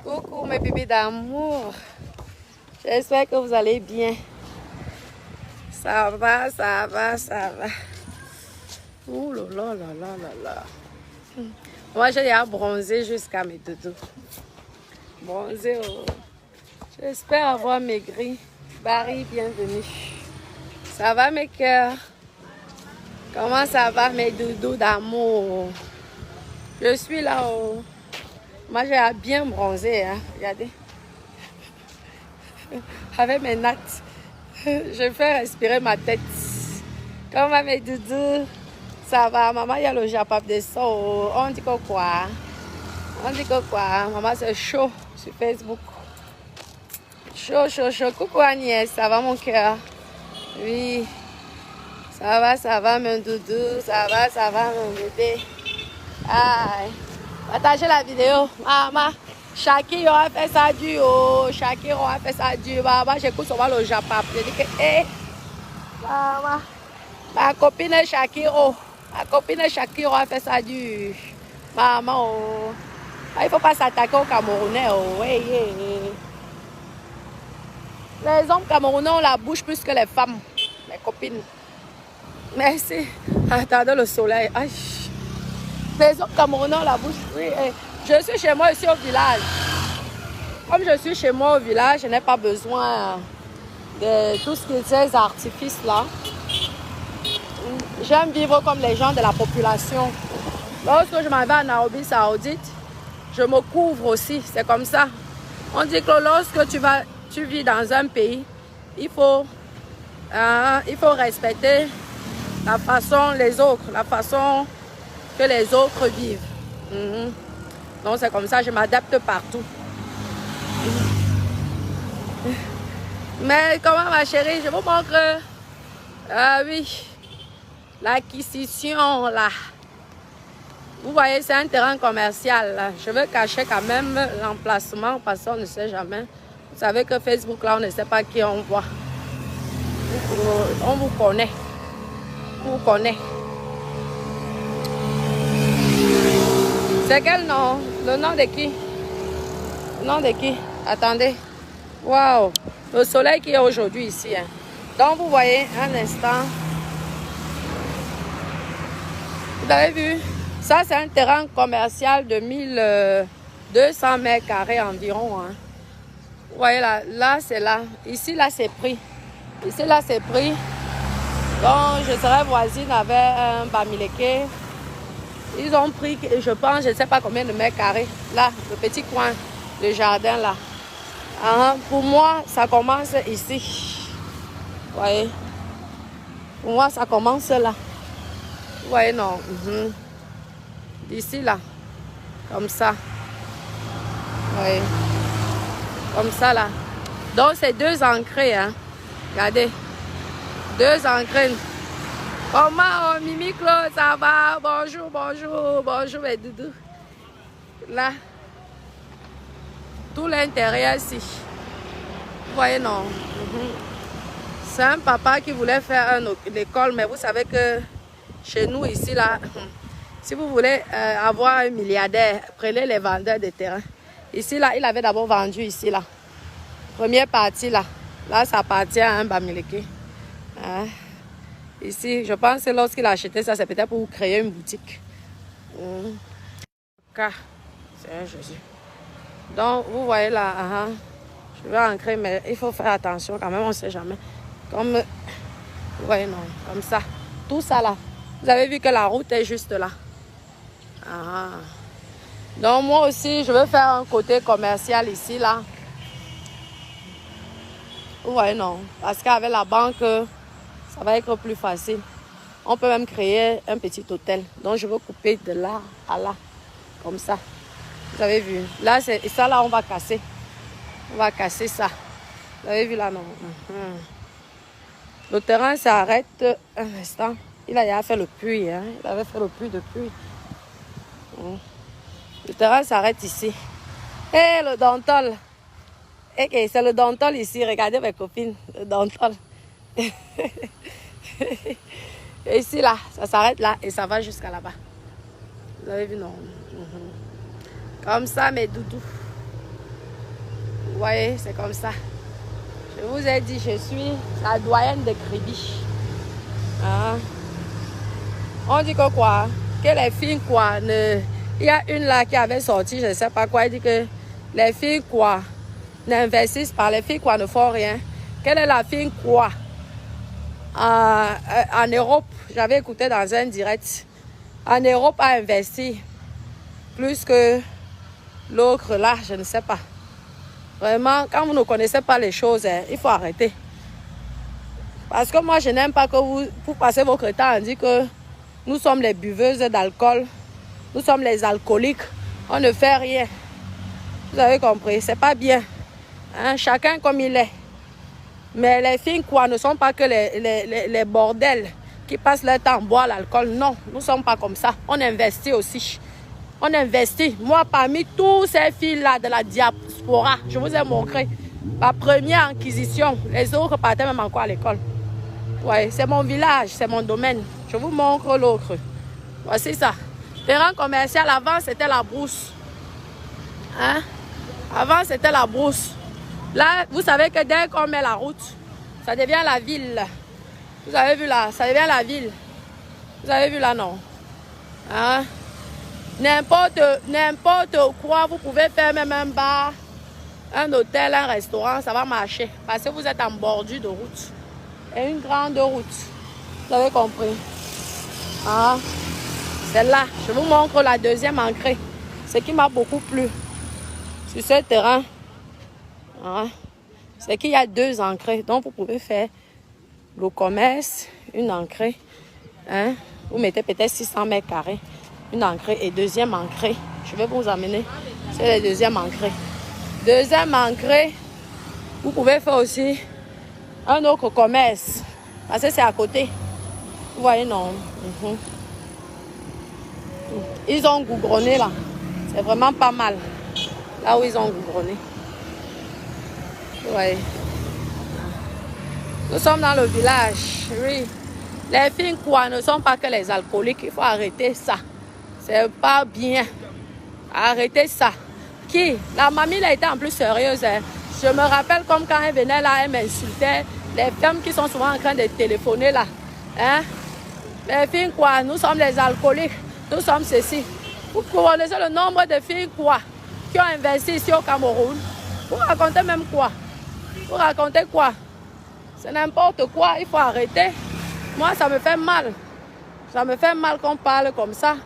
Coucou mes bébés d'amour. J'espère que vous allez bien. Ça va, ça va, ça va. Ouh là là là là là là. Moi j'ai déjà bronzé jusqu'à mes doudous. Bronzé. Oh. J'espère avoir maigri. Barry, bienvenue. Ça va mes cœurs? Comment ça va mes doudous d'amour? Je suis là. Oh. Moi j'ai bien bronzé. Hein. Regardez. Avec mes nattes. Je fais respirer ma tête. Comment va mes doudous? Ça va, maman, il y a le japap de so. On dit que quoi? On dit que quoi? Maman, c'est chaud sur Facebook. Chaud, chaud, chaud. Coucou Agnès, ça va mon cœur? Oui. Ça va mon doudou. Ça va mon bébé. Aïe. Partagez la vidéo. Maman, Shakir aura fait ça dur. Oh. Shakir aura fait ça dur. Maman, j'écoute souvent le japap. Je dis que, maman, ma copine Shakiro. Ma copine Shakiro a fait ça dur. Maman, oh. Il ne faut pas s'attaquer aux Camerounais. Oh. Hey, hey, hey. Les hommes camerounais ont la bouche plus que les femmes. Mes copines. Merci. Attendez le soleil. Aïe. Les hommes camerounais ont la bouche. Oui, hey. Je suis chez moi ici au village. Comme je suis chez moi au village, je n'ai pas besoin de tout ce qui est ces artifices là. J'aime vivre comme les gens de la population. Lorsque je m'en vais en Arabie Saoudite, je me couvre aussi. C'est comme ça. On dit que lorsque tu vis dans un pays, il faut respecter la façon que les autres vivent. Donc c'est comme ça, je m'adapte partout. Mais comment ma chérie, je vous montre. Ah oui. L'acquisition là. Vous voyez, c'est un terrain commercial là. Je veux cacher quand même l'emplacement parce qu'on ne sait jamais. Vous savez que Facebook là, on ne sait pas qui on voit. On vous connaît. On vous connaît. C'est quel nom? Le nom de qui? Le nom de qui? Attendez. Waouh! Le soleil qui est aujourd'hui ici. Hein. Donc vous voyez, un instant. Vous avez vu? Ça, c'est un terrain commercial de 1200 mètres carrés environ. Hein. Vous voyez, là c'est là. Ici, là, c'est pris. Ici, là, c'est pris. Donc, je serai voisine avec un Bamileke. Ils ont pris, je pense, je ne sais pas combien de mètres carrés. Là, le petit coin, le jardin, là. Pour moi, ça commence ici. Vous voyez? Pour moi, ça commence là. Vous voyez, non. D'ici là. Comme ça. Vous voyez. Comme ça là. Donc c'est 2 ancrés. Hein. Regardez. 2 ancrés. Comment Mimi Claude, ça va? Bonjour, bonjour, bonjour mes doudous. Là. Tout l'intérieur ici. Vous voyez, non. C'est un papa qui voulait faire une école, mais vous savez que chez nous ici, là, si vous voulez avoir un milliardaire, prenez les vendeurs de terrain. Ici, là, il avait d'abord vendu ici, là. Première partie, là. Là, ça appartient à un Bamileke. Hein? Ici, je pense que lorsqu'il a acheté ça, c'est peut-être pour créer une boutique. C'est un Jésus. Donc, vous voyez là, je vais ancrer, mais il faut faire attention quand même, on ne sait jamais. Comme, vous voyez, non, comme ça. Tout ça là. Vous avez vu que la route est juste là. Donc, moi aussi, je veux faire un côté commercial ici, là. Vous voyez, non. Parce qu'avec la banque, ça va être plus facile. On peut même créer un petit hôtel. Donc, je veux couper de là à là. Comme ça. Vous avez vu. Là, c'est ça, là, on va casser. On va casser ça. Vous avez vu là, non? Le terrain s'arrête un instant. Il a fait le puits. Hein? Il avait fait le puits depuis. Le terrain s'arrête ici. Et le dentol. Et c'est le dentol ici. Regardez mes copines. Le dentol. Et ici, là, ça s'arrête là et ça va jusqu'à là-bas. Vous avez vu, non? Comme ça, mes doudous. Vous voyez, c'est comme ça. Je vous ai dit, je suis la doyenne de Kribi. Hein? On dit que quoi? Que les filles quoi ne... Il y a une là qui avait sorti, je ne sais pas quoi, elle dit que les filles quoi n'investissent pas, les filles quoi ne font rien. Quelle est la fille quoi? En Europe, j'avais écouté dans un direct, en Europe a investi plus que l'autre là, je ne sais pas. Vraiment, quand vous ne connaissez pas les choses, hein, il faut arrêter. Parce que moi, je n'aime pas que vous passez votre temps à dire que nous sommes les buveuses d'alcool, nous sommes les alcooliques, on ne fait rien. Vous avez compris, c'est pas bien. Hein? Chacun comme il est. Mais les filles quoi ne sont pas que les bordels qui passent leur temps à boire l'alcool. Non, nous ne sommes pas comme ça. On investit aussi. On investit. Moi, parmi tous ces filles-là de la diaspora, je vous ai montré ma première inquisition. Les autres partaient même encore à l'école. Ouais, c'est mon village, c'est mon domaine. Je vous montre l'autre. Voici ça. Terrain commercial, avant, c'était la brousse. Hein? Avant, c'était la brousse. Là, vous savez que dès qu'on met la route, ça devient la ville. Vous avez vu là, ça devient la ville. Vous avez vu là, non? Hein? N'importe quoi, vous pouvez faire même un bar, un hôtel, un restaurant, ça va marcher. Parce que vous êtes en bordure de route. Et une grande route. Vous avez compris? Hein? C'est là. Je vous montre la deuxième ancrée. Ce qui m'a beaucoup plu sur ce terrain. Hein? C'est qu'il y a 2 ancrées. Donc vous pouvez faire le commerce, une ancrée. Hein? Vous mettez peut-être 600 mètres carrés. Une ancrée et deuxième ancrée. Je vais vous amener. C'est la deuxième ancrée. Deuxième ancrée. Vous pouvez faire aussi un autre commerce. Parce que c'est à côté. Vous voyez, non? Ils ont goudronné là. C'est vraiment pas mal. Là où ils ont goudronné. Ouais. Nous sommes dans le village. Oui. Les filles quoi ne sont pas que les alcooliques. Il faut arrêter ça. C'est pas bien. Arrêtez ça. Qui? La mamie a été en plus sérieuse. Hein. Je me rappelle comme quand elle venait là, elle m'insultait. Les femmes qui sont souvent en train de téléphoner là. Hein? Les filles quoi? Nous sommes les alcooliques. Nous sommes ceci. Vous connaissez le nombre de filles quoi? Qui ont investi ici au Cameroun. Vous racontez même quoi? Vous racontez quoi? C'est n'importe quoi. Il faut arrêter. Moi, ça me fait mal. Ça me fait mal qu'on parle comme ça.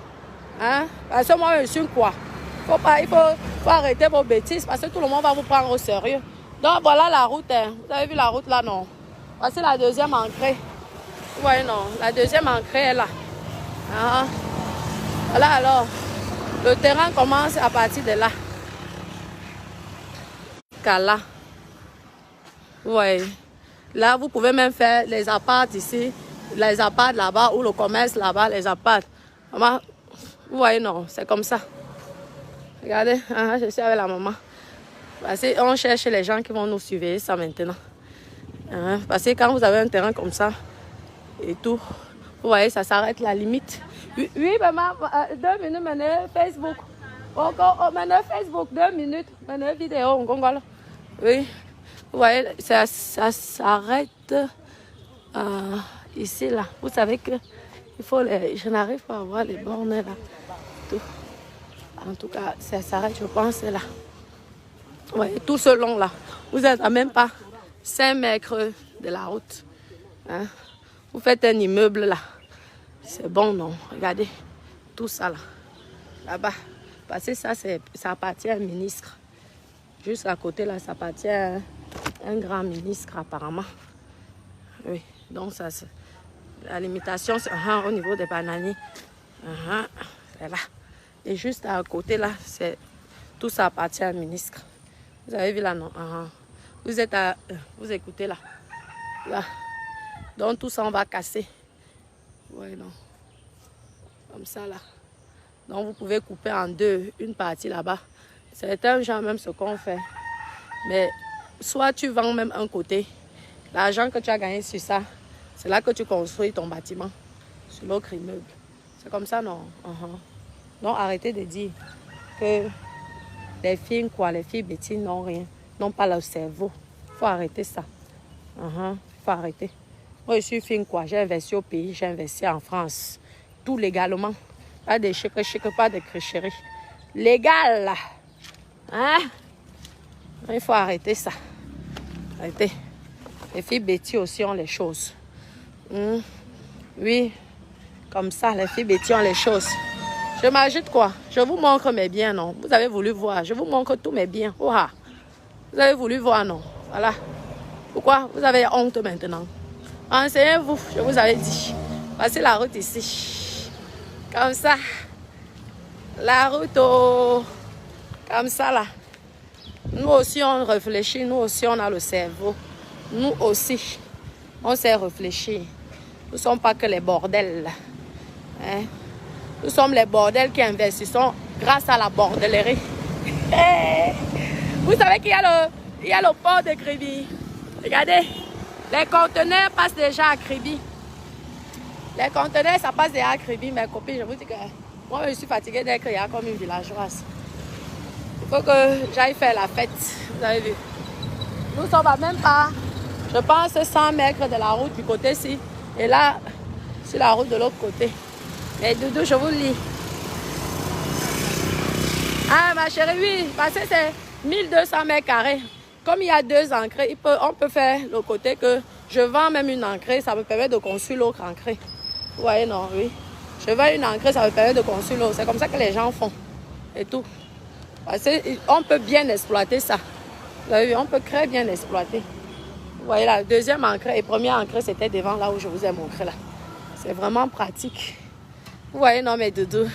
Hein? Parce que moi, je suis quoi? Il faut arrêter vos bêtises parce que tout le monde va vous prendre au sérieux. Donc, voilà la route. Hein. Vous avez vu la route là, non? Voici la deuxième ancrée. Vous voyez, non? La deuxième ancrée est là. Hein? Voilà alors. Le terrain commence à partir de là. Là. Vous voyez? Là, vous pouvez même faire les apparts ici, les apparts là-bas, ou le commerce là-bas, les apparts. Maman, vous voyez, non, c'est comme ça. Regardez, hein, je suis avec la maman. Parce qu'on cherche les gens qui vont nous surveiller ça maintenant. Hein, parce que quand vous avez un terrain comme ça, et tout, vous voyez, ça s'arrête la limite. Oui, maman, 2 minutes, maintenant, Facebook. Maintenant, Facebook, 2 minutes, maintenant, vidéo, on gongole. Oui. Vous voyez, ça s'arrête ici, là. Vous savez que il faut je n'arrive pas à voir les bornes, là. Tout. En tout cas, ça s'arrête, je pense, là. Vous voyez, tout ce long, là. Vous n'êtes à même pas 5 mètres de la route. Hein? Vous faites un immeuble, là. C'est bon, non? Regardez. Tout ça, là. Là-bas. Parce que ça appartient à un ministre. Juste à côté, là, ça appartient à un grand ministre, apparemment. Oui, donc ça, la limitation, c'est au niveau des bananiers. C'est là. Et juste à côté, là, tout ça appartient à un ministre. Vous avez vu là, non? Vous écoutez là. Là. Donc tout ça, on va casser. Oui, non. Comme ça, là. Donc vous pouvez couper en 2, une partie là-bas. Certains gens même ce qu'on fait. Mais soit tu vends même un côté. L'argent que tu as gagné sur ça, c'est là que tu construis ton bâtiment. Sur l'autre immeuble. C'est comme ça, non? Donc arrêtez de dire que les filles, quoi, les filles bêtises n'ont rien. non pas le cerveau. Il faut arrêter ça. Il faut arrêter. Moi, je suis fine quoi. J'ai investi au pays, j'ai investi en France. Tout légalement. Pas de chèques, pas de cricherie. Légal, là. Hein? Il faut arrêter ça. Arrêtez. Les filles bêtises aussi ont les choses. Oui, comme ça, les filles bêtises ont les choses. Je m'ajoute quoi? Je vous montre mes biens, non? Vous avez voulu voir. Je vous montre tous mes biens. Oh, ah. Vous avez voulu voir, non? Voilà. Pourquoi? Vous avez honte maintenant. Enseignez-vous, je vous avais dit. Passez la route ici. Comme ça. La route, oh. Comme ça, là. Nous aussi, on réfléchit. Nous aussi, on a le cerveau. Nous aussi, on sait réfléchir. Nous ne sommes pas que les bordels. Hein? Nous sommes les bordels qui investissons grâce à la bordellerie. Vous savez qu'il y a le port de Kribi. Regardez, les conteneurs passent déjà à Kribi. Les conteneurs, ça passe déjà à Kribi, mes copines. Je vous dis que moi, je suis fatiguée d'être comme une villageoise. Il faut que j'aille faire la fête. Vous avez vu. Nous sommes à même pas, je pense, 100 mètres de la route du côté-ci. Et là, sur la route de l'autre côté. Mais Doudou, je vous lis. Ah, ma chérie, oui, parce que c'est 1200 mètres carrés. Comme il y a 2 entrées, on peut faire le côté que je vends même une entrée, ça me permet de construire l'autre entrée. Vous voyez, non, oui. Je vends une entrée, ça me permet de construire l'autre. C'est comme ça que les gens font. Et tout. Parce qu'on peut bien exploiter ça. Vous avez vu, on peut très bien exploiter. Vous voyez, la deuxième entrée et première entrée, c'était devant là où je vous ai montré là. C'est vraiment pratique. Vous voyez, non, mes doudous.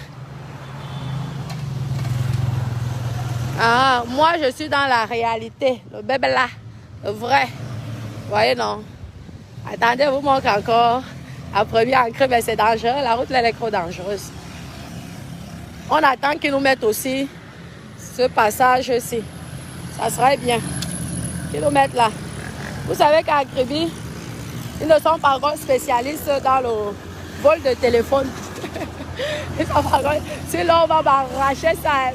Ah, moi, je suis dans la réalité. Le bébé là, le vrai. Vous voyez, non. Attendez, vous montre encore. La première entrée, mais c'est dangereux. La route, elle est trop dangereuse. On attend qu'ils nous mettent aussi ce passage-ci. Ça serait bien. Qu'ils nous mettent là. Vous savez qu'à Kribi, ils ne sont pas encore spécialistes dans le vol de téléphone. Ils sont pas encore... Sinon, on va m'arracher ça.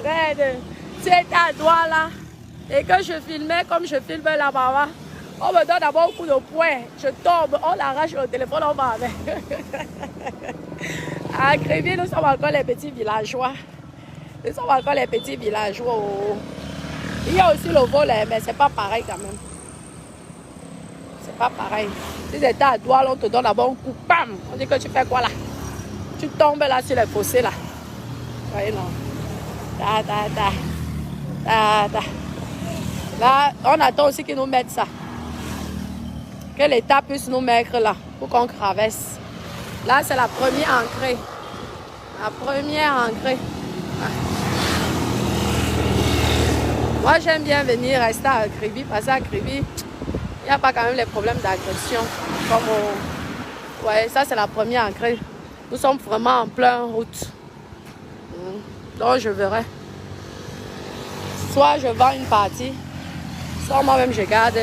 Si j'étais à Douala et que je filmais comme je filme là-bas, on me donne d'abord un coup de poing. Je tombe, on arrache le téléphone, on va avec. À Kribi, nous sommes encore les petits villageois. Nous sommes encore les petits villageois. Il y a aussi le vol, mais c'est pas pareil quand même. C'est pas pareil. Si tu étais à Douala, on te donne d'abord un coup, bam! On dit que tu fais quoi là? Tu tombes là sur les fossés là. Vous voyez, non? Là, on attend aussi qu'ils nous mettent ça. Que l'État puisse nous mettre là pour qu'on traverse. Là, c'est la première entrée. La première entrée. Moi, j'aime bien venir rester à Kribi, parce qu'à Kribi, il n'y a pas quand même les problèmes d'agression. Comme au... Ouais, ça, c'est la première entrée. Nous sommes vraiment en pleine route. Donc, je verrai. Soit je vends une partie, soit moi-même, je garde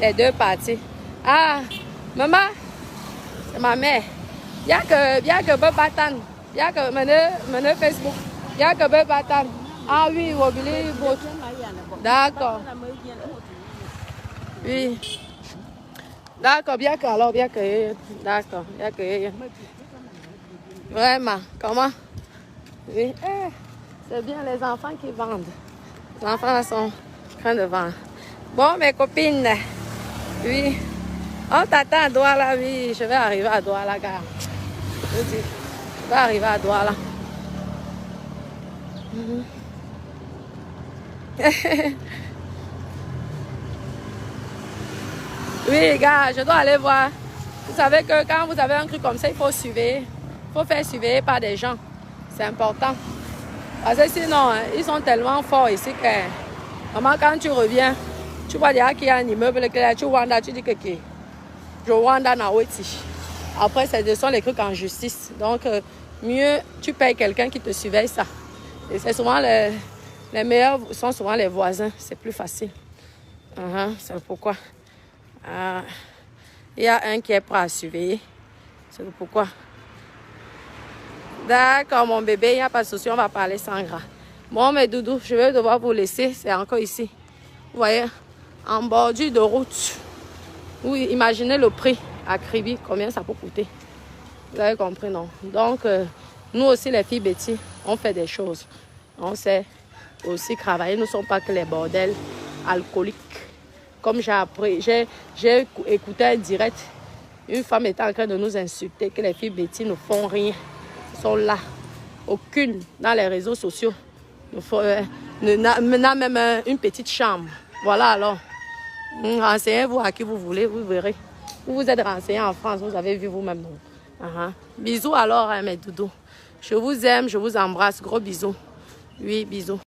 les 2 parties. Ah, maman, c'est ma mère. Bien que Batan, bien que mener Facebook, bien que Batan. Ah oui, Wobili, d'accord. Oui. D'accord, bien que, alors, bien que, d'accord, bien que. Vraiment, comment? Oui, c'est bien les enfants qui vendent. Les enfants là sont en train de vendre. Bon, mes copines, oui. On t'attend à Douala, oui. Je vais arriver à Douala, gars. Je vais arriver à Douala. Oui, gars, je dois aller voir. Vous savez que quand vous avez un truc comme ça, il faut surveiller. Il faut faire surveiller par des gens. C'est important. Parce que sinon, hein, ils sont tellement forts ici que... Maman, quand tu reviens, tu vois déjà qu'il y a un immeuble que là, tu vois, tu dis que je Wanda Naweti. Après, ce sont les trucs en justice. Donc, mieux, tu payes quelqu'un qui te surveille ça. Et c'est souvent les meilleurs sont souvent les voisins. C'est plus facile. C'est pourquoi. Il y a un qui est prêt à surveiller. C'est pourquoi. D'accord, mon bébé, il n'y a pas de souci, on va parler sans gras. Bon, mes doudous, je vais devoir vous laisser. C'est encore ici. Vous voyez, en bordure de route. Oui, imaginez le prix à Kribi, combien ça peut coûter. Vous avez compris, non? Donc, nous aussi, les filles Betty, on fait des choses. On sait aussi travailler. Nous ne sommes pas que les bordels alcooliques. Comme j'ai appris, j'ai écouté un direct. Une femme était en train de nous insulter que les filles Betty ne font rien. Elles sont là. Aucune dans les réseaux sociaux n'a même une petite chambre. Voilà alors. Renseignez-vous à qui vous voulez, vous verrez. Vous vous êtes renseigné en France, vous avez vu vous-même. Bisous alors, mes doudous. Je vous aime, je vous embrasse. Gros bisous. Oui, bisous.